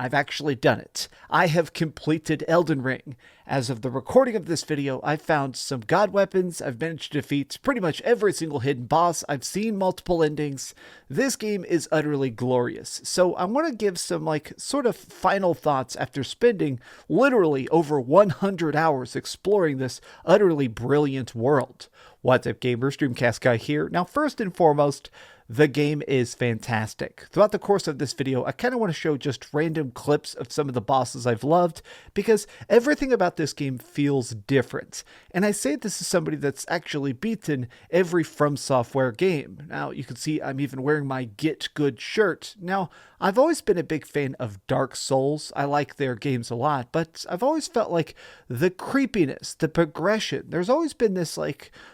I've actually done it. I have completed Elden Ring. As of the recording of this video, I've found some god weapons, I've managed to defeat pretty much every single hidden boss, I've seen multiple endings. This game is utterly glorious. So I want to give some sort of final thoughts after spending literally over 100 hours exploring this utterly brilliant world. What's up, gamers? DreamcastGuy here. Now, first and foremost, the game is fantastic. Throughout the course of this video, I kind of want to show just random clips of some of the bosses I've loved, because everything about this game feels different. And I say this as somebody that's actually beaten every FromSoftware game. Now, you can see I'm even wearing my Get Good shirt. Now, I've always been a big fan of Dark Souls. I like their games a lot, but I've always felt like the creepiness, the progression, there's always been this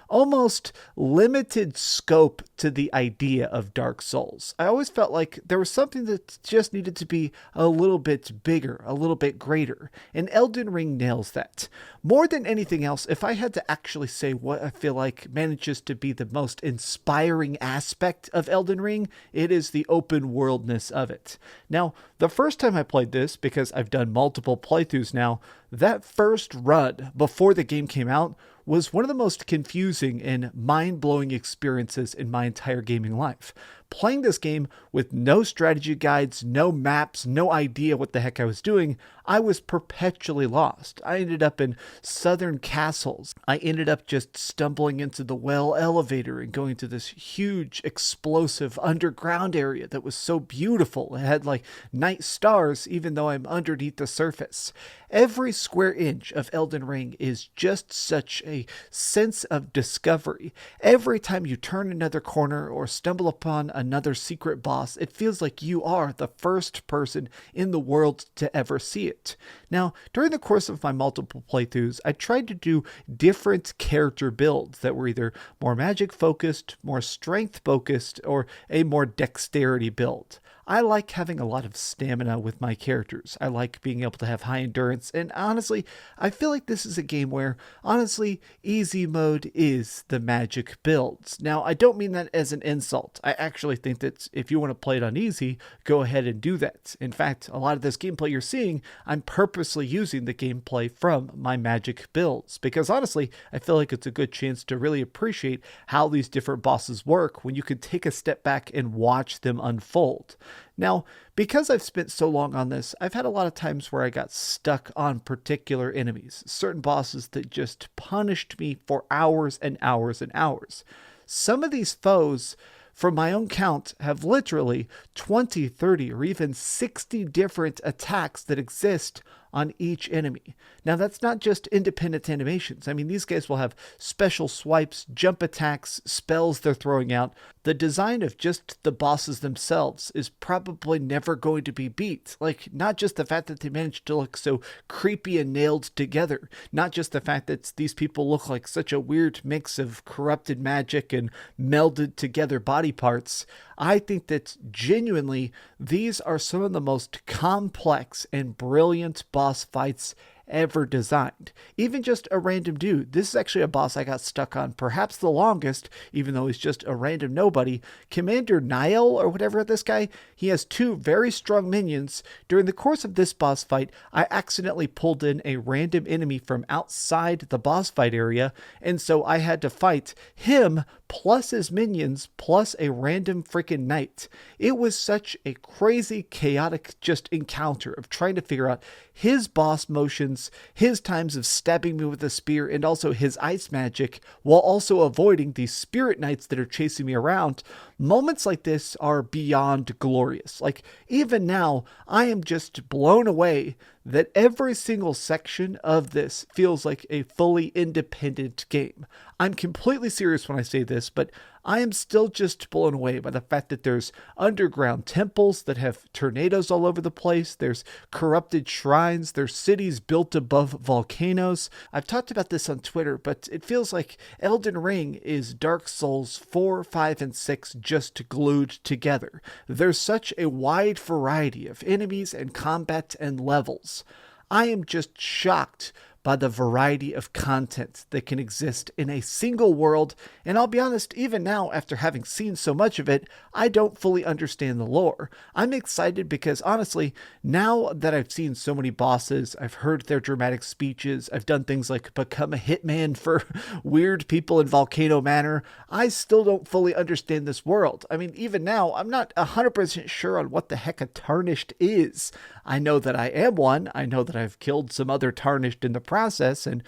almost limited scope to the idea of Dark Souls. I always felt like there was something that just needed to be a little bit bigger, a little bit greater, and Elden Ring nails that. More than anything else, if I had to actually say what I feel like manages to be the most inspiring aspect of Elden Ring, it is the open worldness of it. Now, the first time I played this, because I've done multiple playthroughs now, that first run before the game came out was one of the most confusing and mind-blowing experiences in my entire gaming life. Playing this game with no strategy guides, no maps, no idea what the heck I was doing, I was perpetually lost. I ended up in southern castles. I ended up just stumbling into the well elevator and going to this huge, explosive underground area that was so beautiful. It had night stars, even though I'm underneath the surface. Every square inch of Elden Ring is just such a sense of discovery. Every time you turn another corner or stumble upon another secret boss, it feels like you are the first person in the world to ever see it. Now, during the course of my multiple playthroughs, I tried to do different character builds that were either more magic focused, more strength focused, or a more dexterity build. I like having a lot of stamina with my characters. I like being able to have high endurance, and honestly, I feel like this is a game where, honestly, easy mode is the magic builds. Now, I don't mean that as an insult. I actually think that if you want to play it on easy, go ahead and do that. In fact, a lot of this gameplay you're seeing, I'm purposely using the gameplay from my magic builds, because honestly, I feel like it's a good chance to really appreciate how these different bosses work when you can take a step back and watch them unfold. Now, because I've spent so long on this, I've had a lot of times where I got stuck on particular enemies, certain bosses that just punished me for hours and hours and hours. Some of these foes, from my own count, have literally 20, 30, or even 60 different attacks that exist on each enemy. Now, that's not just independent animations. I mean, these guys will have special swipes, jump attacks, spells they're throwing out. The design of just the bosses themselves is probably never going to be beat. Not just the fact that they managed to look so creepy and nailed together, not just the fact that these people look like such a weird mix of corrupted magic and melded together body parts. I think that genuinely, these are some of the most complex and brilliant boss fights ever designed. Even just a random dude. This is actually a boss I got stuck on perhaps the longest, even though he's just a random nobody. Commander Niall, or whatever this guy, he has two very strong minions. During the course of this boss fight, I accidentally pulled in a random enemy from outside the boss fight area, and so I had to fight him plus his minions plus a random freaking knight. It was such a crazy, chaotic just encounter of trying to figure out his boss motions, his times of stabbing me with a spear, and also his ice magic, while also avoiding these spirit knights that are chasing me around. Moments like this are beyond glorious. Even now, I am just blown away that every single section of this feels like a fully independent game. I'm completely serious when I say this, but I am still just blown away by the fact that there's underground temples that have tornadoes all over the place. There's corrupted shrines. There's cities built above volcanoes. I've talked about this on Twitter, but it feels like Elden Ring is Dark Souls 4, 5, and 6 just glued together. There's such a wide variety of enemies and combat and levels. I am just shocked by the variety of content that can exist in a single world, and I'll be honest, even now, after having seen so much of it, I don't fully understand the lore. I'm excited because, honestly, now that I've seen so many bosses, I've heard their dramatic speeches, I've done things like become a hitman for weird people in Volcano Manor, I still don't fully understand this world. I mean, even now, I'm not 100% sure on what the heck a Tarnished is. I know that I am one. I know that I've killed some other Tarnished in the process and,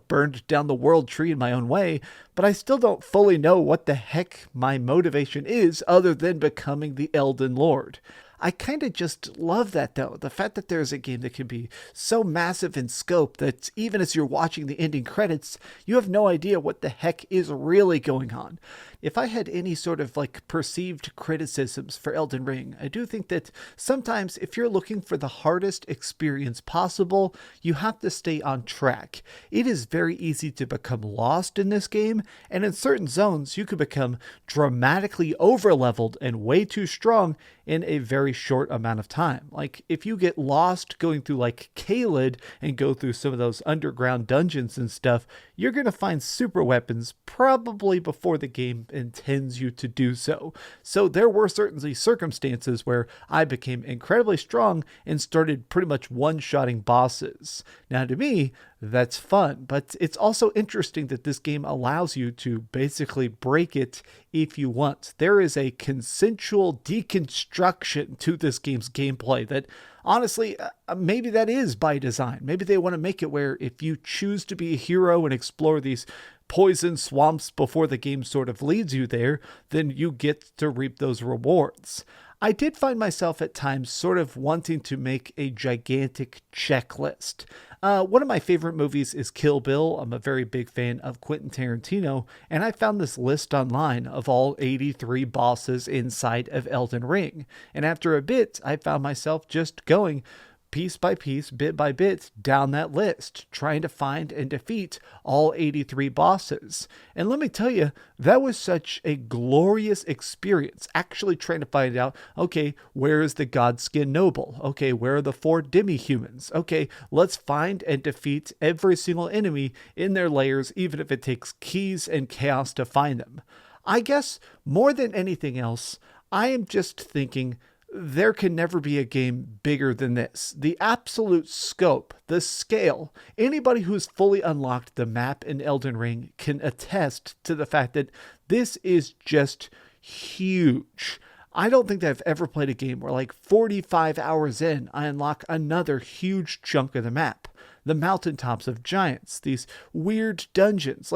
burned down the world tree in my own way, but I still don't fully know what the heck my motivation is other than becoming the Elden Lord. I kind of just love that, though. The fact that there's a game that can be so massive in scope that even as you're watching the ending credits, you have no idea what the heck is really going on. If I had any sort of perceived criticisms for Elden Ring, I do think that sometimes if you're looking for the hardest experience possible, you have to stay on track. It is very easy to become lost in this game, and in certain zones, you could become dramatically over-leveled and way too strong in a very short amount of time. Like, if you get lost going through Caelid and go through some of those underground dungeons and stuff, you're going to find super weapons probably before the game intends you to do so. So there were certainly circumstances where I became incredibly strong and started pretty much one-shotting bosses. Now, to me, that's fun, but it's also interesting that this game allows you to basically break it if you want. There is a consensual deconstruction to this game's gameplay that, honestly, maybe that is by design. Maybe they want to make it where if you choose to be a hero and explore these poison swamps before the game sort of leads you there, then you get to reap those rewards. I did find myself at times sort of wanting to make a gigantic checklist. One of my favorite movies is Kill Bill. I'm a very big fan of Quentin Tarantino, and I found this list online of all 83 bosses inside of Elden Ring. And after a bit, I found myself just going piece by piece, bit by bit, down that list, trying to find and defeat all 83 bosses. And let me tell you, that was such a glorious experience, actually trying to find out, okay, where is the Godskin Noble? Okay, where are the 4 demi-humans? Okay, let's find and defeat every single enemy in their layers, even if it takes keys and chaos to find them. I guess, more than anything else, I am just thinking, there can never be a game bigger than this. The absolute scope, the scale, anybody who's fully unlocked the map in Elden Ring can attest to the fact that this is just huge. I don't think that I've ever played a game where 45 hours in, I unlock another huge chunk of the map. The mountaintops of giants, these weird dungeons.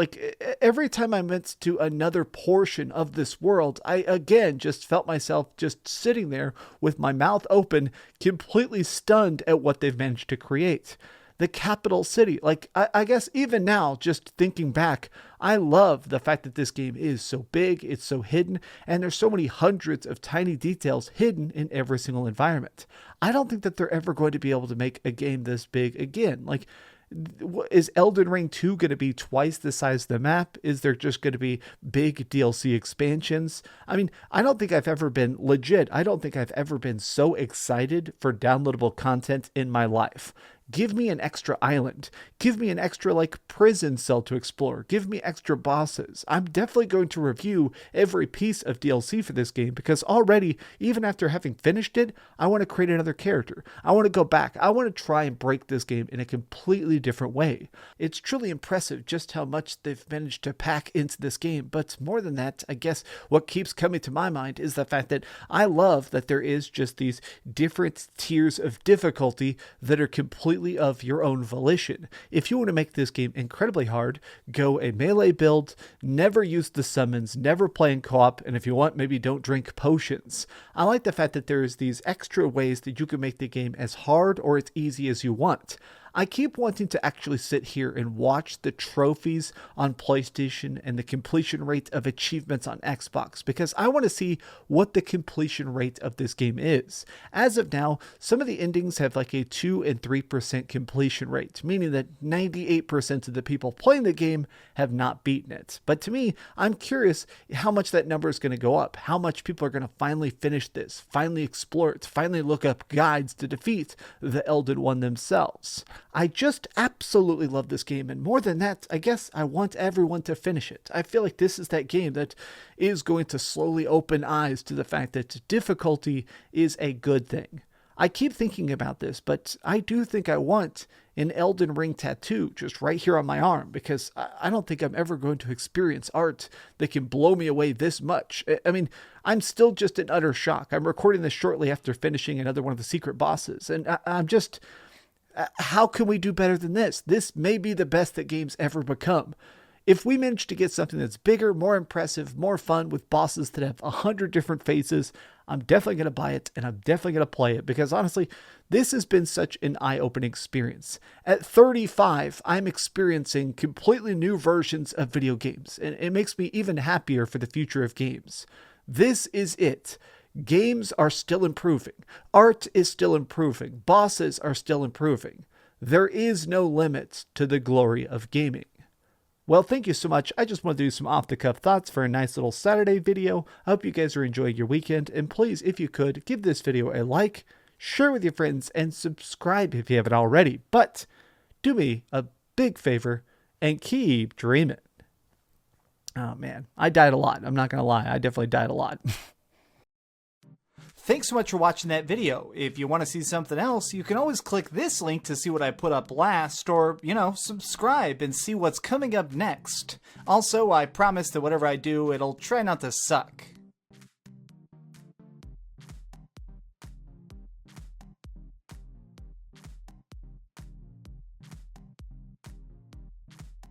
Every time I went to another portion of this world, I again just felt myself just sitting there with my mouth open, completely stunned at what they've managed to create. The capital city. I guess even now, just thinking back, I love the fact that this game is so big, it's so hidden, and there's so many hundreds of tiny details hidden in every single environment. I don't think that they're ever going to be able to make a game this big again. Is Elden Ring 2 going to be twice the size of the map? Is there just going to be big DLC expansions? I mean, I don't think I've ever been so excited for downloadable content in my life. Give me an extra island. Give me an extra prison cell to explore. Give me extra bosses. I'm definitely going to review every piece of DLC for this game because already, even after having finished it, I want to create another character. I want to go back. I want to try and break this game in a completely different way. It's truly impressive just how much they've managed to pack into this game. But more than that, I guess what keeps coming to my mind is the fact that I love that there is just these different tiers of difficulty that are completely of your own volition. If you want to make this game incredibly hard, go a melee build, never use the summons, never play in co-op, and if you want, maybe don't drink potions. I like the fact that there's these extra ways that you can make the game as hard or as easy as you want. I keep wanting to actually sit here and watch the trophies on PlayStation and the completion rate of achievements on Xbox because I want to see what the completion rate of this game is. As of now, some of the endings have a 2 and 3% completion rate, meaning that 98% of the people playing the game have not beaten it. But to me, I'm curious how much that number is going to go up, how much people are going to finally finish this, finally explore it, finally look up guides to defeat the Elden One themselves. I just absolutely love this game, and more than that, I guess I want everyone to finish it. I feel like this is that game that is going to slowly open eyes to the fact that difficulty is a good thing. I keep thinking about this, but I do think I want an Elden Ring tattoo just right here on my arm, because I don't think I'm ever going to experience art that can blow me away this much. I mean, I'm still just in utter shock. I'm recording this shortly after finishing another one of the secret bosses, and I'm just... how can we do better than this? This may be the best that games ever become. If we manage to get something that's bigger, more impressive, more fun, with bosses that have 100 different faces, I'm definitely going to buy it, and I'm definitely going to play it, because honestly, this has been such an eye-opening experience. At 35, I'm experiencing completely new versions of video games, and it makes me even happier for the future of games. This is it. Games are still improving. Art is still improving. Bosses are still improving. There is no limit to the glory of gaming. Well, thank you so much. I just want to do some off-the-cuff thoughts for a nice little Saturday video. I hope you guys are enjoying your weekend. And please, if you could, give this video a like, share with your friends, and subscribe if you haven't already. But do me a big favor and keep dreaming. Oh, man. I died a lot. I'm not going to lie. I definitely died a lot. Thanks so much for watching that video. If you want to see something else, you can always click this link to see what I put up last, or, subscribe and see what's coming up next. Also, I promise that whatever I do, it'll try not to suck.